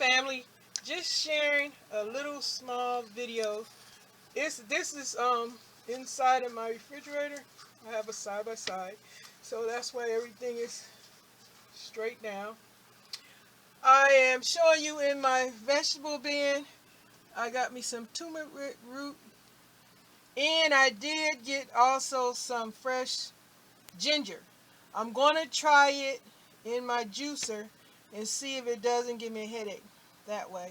family, just sharing a little small video. This is inside of my refrigerator. I have a side by side, so that's why everything is straight now. I am showing you in my vegetable bin. I got me some turmeric root, and I did get also some fresh ginger. I'm going to try it in my juicer and see if it doesn't give me a headache that way.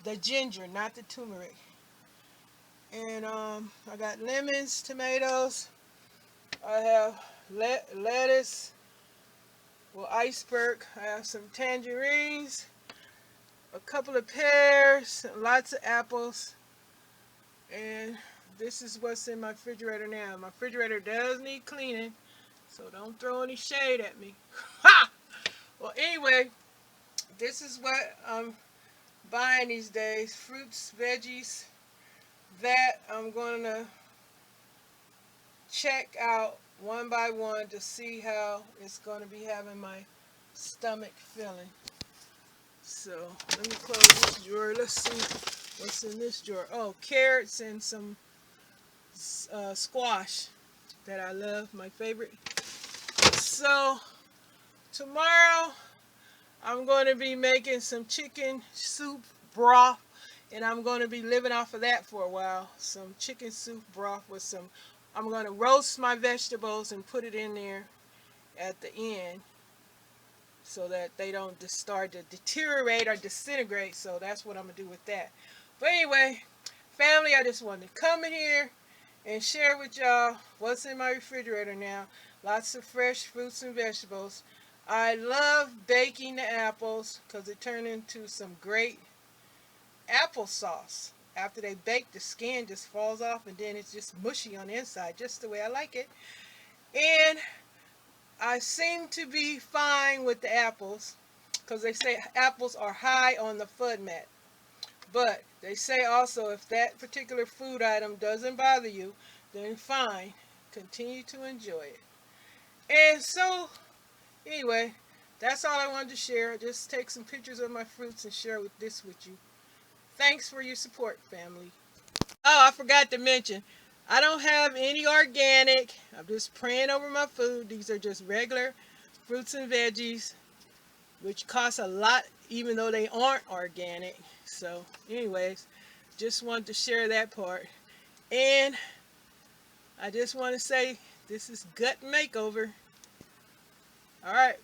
The ginger, not the turmeric. And I got lemons, tomatoes. I have lettuce, well, iceberg. I have some tangerines, a couple of pears, lots of apples. And this is what's in my refrigerator now. My refrigerator does need cleaning, so don't throw any shade at me. Ha! Well, anyway, this is what I'm buying these days. Fruits, veggies, that I'm going to check out one by one to see how it's going to be having my stomach feeling. So let me close this drawer. Let's see what's in this drawer. Oh, carrots and some squash that I love, my favorite. So tomorrow I'm going to be making some chicken soup broth, and I'm going to be living off of that for a while. Some chicken soup broth with some, I'm going to roast my vegetables and put it in there at the end so that they don't just start to deteriorate or disintegrate. So that's what I'm going to do with that. But anyway, family, I just wanted to come in here and share with y'all what's in my refrigerator now. Lots of fresh fruits and vegetables. I love baking the apples because it turned into some great applesauce. After they bake, the skin just falls off and then it's just mushy on the inside, just the way I like it. And I seem to be fine with the apples because they say apples are high on the FODMAP. But they say also if that particular food item doesn't bother you, then fine, continue to enjoy it. And so, anyway, that's all I wanted to share. Just take some pictures of my fruits and share this with you. Thanks for your support, family. Oh, I forgot to mention, I don't have any organic. I'm just praying over my food. These are just regular fruits and veggies, which cost a lot even though they aren't organic. So anyways, just wanted to share that part. And I just want to say this is gut makeover. All right.